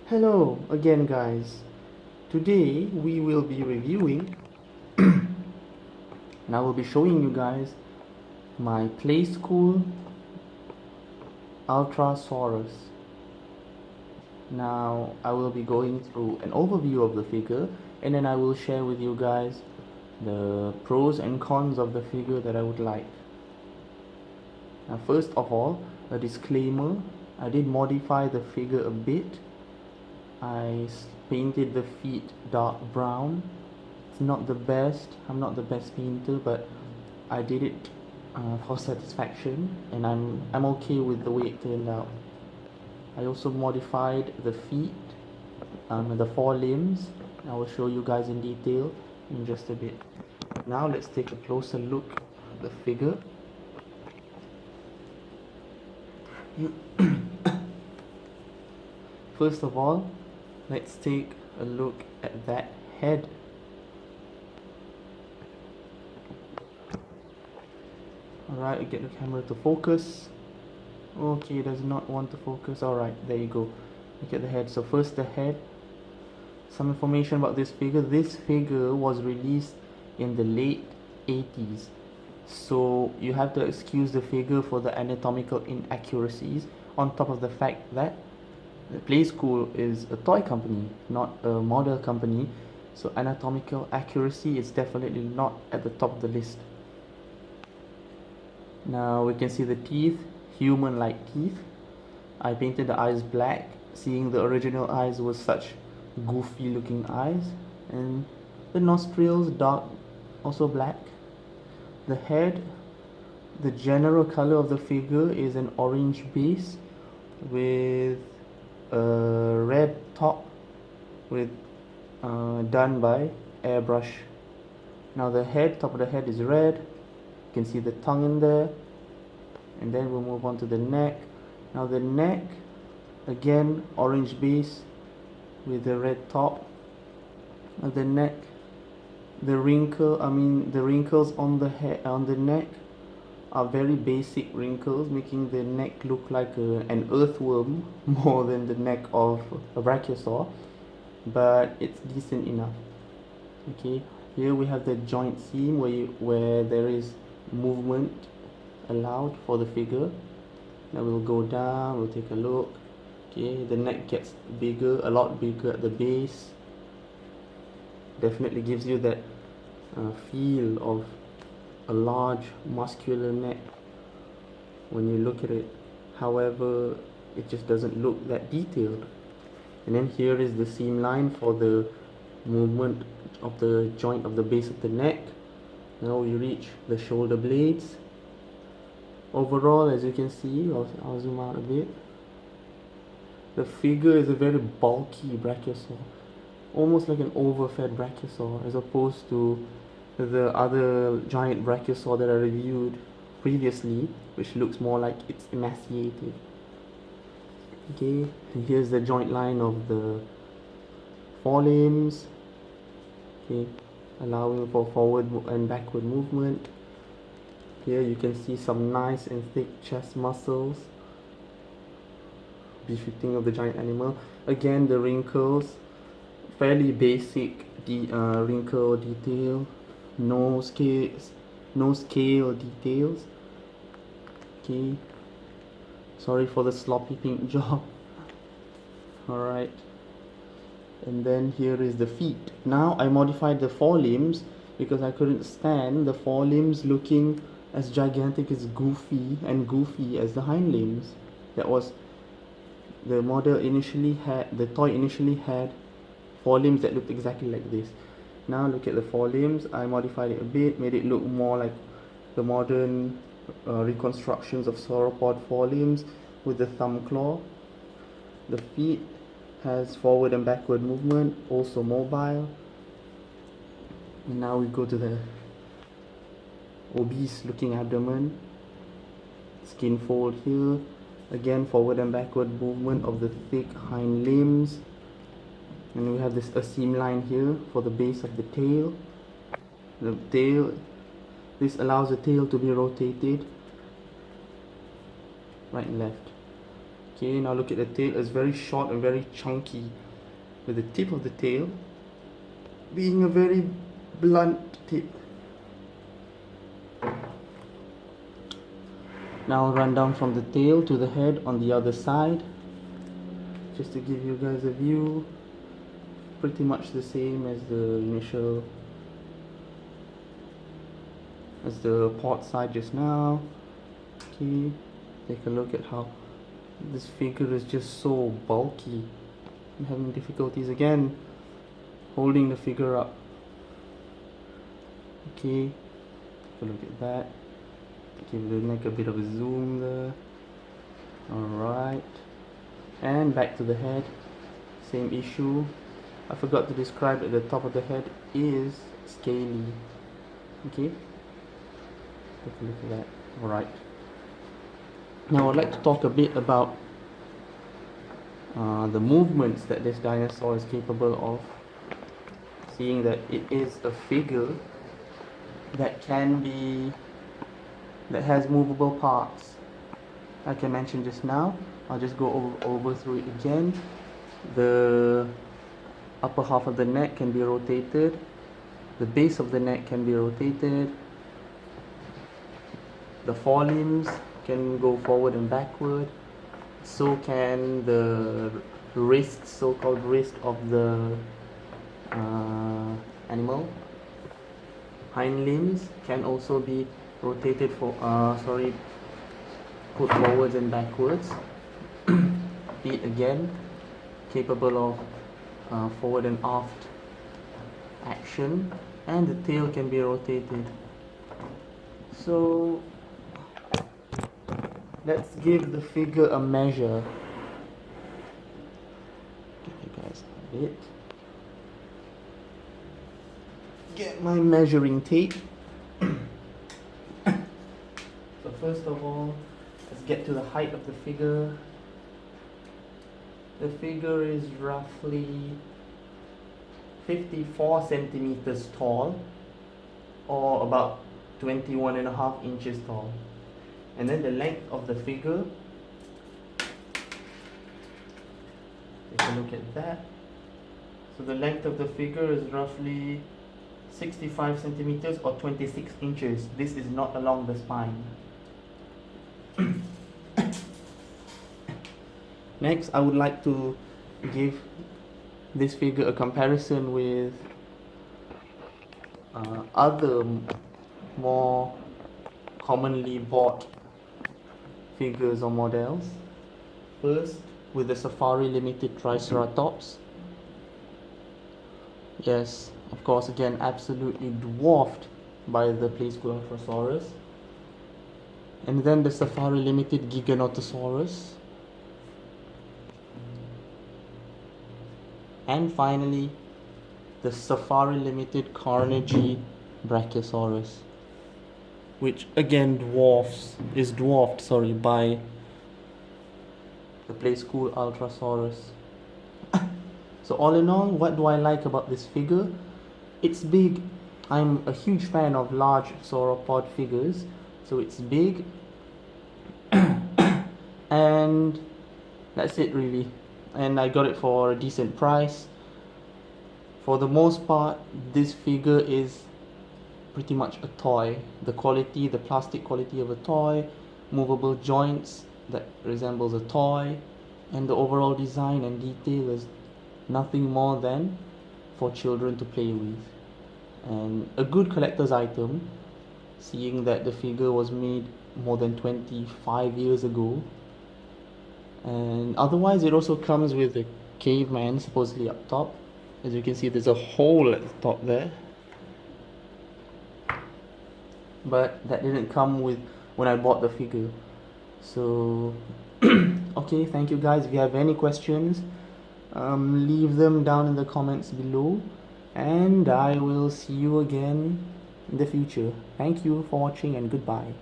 Hello again, guys. Today we will be reviewing and I will be showing you guys my Playskool Ultrasaurus. Now I will be going through an overview of the figure, and then I will share with you guys the pros and cons of the figure that I would like. Now first of all, a disclaimer, I did modify the figure a bit. I painted the feet dark brown. It's not the best, I'm not the best painter, but I did it for satisfaction, and I'm okay with the way it turned out. I also modified the feet, the forelimbs. I will show you guys in detail in just a bit. Now let's take a closer look at the figure. First of all, let's take a look at that head. Alright, get the camera to focus. Okay, it does not want to focus. Alright, there you go. Look at the head. So first the head. Some information about this figure. This figure was released in the late 80s. So you have to excuse the figure for the anatomical inaccuracies, on top of the fact that Playskool is a toy company, not a model company. So anatomical accuracy is definitely not at the top of the list. Now we can see the teeth, human-like teeth. I painted the eyes black, seeing the original eyes was such goofy looking eyes. And the nostrils dark, also black. The head, the general color of the figure is an orange base with a red top with done by airbrush. Now the head, top of the head is red. You can see the tongue in there, and then we'll move on to the neck. Now the neck, again orange base with the red top. Now the neck, the wrinkles on the head, on the neck are very basic wrinkles, making the neck look like an earthworm more than the neck of a brachiosaur, but it's decent enough. Okay, here we have the joint seam where there is movement allowed for the figure. Now we'll go down, we'll take a look. Okay, the neck gets bigger, a lot bigger at the base. Definitely gives you that feel of a large muscular neck when you look at it. However, it just doesn't look that detailed. And then here is the seam line for the movement of the joint of the base of the neck. Now we reach the shoulder blades. Overall, as you can see, I'll zoom out a bit. The figure is a very bulky brachiosaur, almost like an overfed brachiosaur, as opposed to the other giant brachiosaur that I reviewed previously, which looks more like it's emaciated. Okay, and here's the joint line of the forelimbs. Okay, allowing for forward and backward movement. Here you can see some nice and thick chest muscles befitting of the giant animal. Again, the wrinkles, fairly basic wrinkle detail, no scale details. Okay, sorry for the sloppy paint job. Alright, and then here is the feet. Now I modified the forelimbs because I couldn't stand the forelimbs looking as gigantic as goofy as the hind limbs. That was the model initially had, the toy initially had forelimbs that looked exactly like this. Now look at the forelimbs. I modified it a bit, made it look more like the modern reconstructions of sauropod forelimbs with the thumb claw. The feet has forward and backward movement, also mobile. And now we go to the obese looking abdomen, skin fold here, again forward and backward movement of the thick hind limbs. And we have a seam line here for the base of the tail. The tail, this allows the tail to be rotated right and left. Okay, now look at the tail. It's very short and very chunky, with the tip of the tail being a very blunt tip. Now I'll run down from the tail to the head on the other side, just to give you guys a view. Pretty much the same as the port side just now. Okay, take a look at how this figure is just so bulky. I'm having difficulties again holding the figure up. Okay, take a look at that. Give the neck a bit of a zoom there. Alright, and back to the head. Same issue. I forgot to describe that the top of the head is scaly. Okay, take a look at that. Alright, now I'd like to talk a bit about the movements that this dinosaur is capable of, seeing that it is a figure that has movable parts. Like I mentioned just now, I'll just go over through it again. The upper half of the neck can be rotated, the base of the neck can be rotated, the forelimbs can go forward and backward, so can the wrists, so-called wrist of the animal. Hind limbs can also be rotated put forwards and backwards. Feet again capable of forward and aft action, and the tail can be rotated. So let's give the figure a measure. Give you guys a bit. Get my measuring tape. So first of all, let's get to the height of the figure. The figure is roughly 54 centimeters tall, or about 21.5 inches tall. And then the length of the figure, take a look at that. So the length of the figure is roughly 65 centimeters or 26 inches. This is not along the spine. Next, I would like to give this figure a comparison with other more commonly bought figures or models. First, with the Safari Limited Triceratops. Yes, of course, again, absolutely dwarfed by the Playskool Ultrasaurus. And then the Safari Limited Giganotosaurus. And finally, the Safari Limited Carnegie Brachiosaurus, which again is dwarfed by the Playskool Ultrasaurus. So all in all, what do I like about this figure? It's big. I'm a huge fan of large sauropod figures, so it's big. And that's it really. And I got it for a decent price. For the most part, this figure is pretty much a toy. The quality, the plastic quality of a toy, movable joints that resembles a toy, and the overall design and detail is nothing more than for children to play with. And a good collector's item, seeing that the figure was made more than 25 years ago. And otherwise, it also comes with a caveman supposedly up top. As you can see, there's a hole at the top there, but that didn't come with when I bought the figure. So okay, thank you guys. If you have any questions, leave them down in the comments below, and I will see you again in the future. Thank you for watching, and goodbye.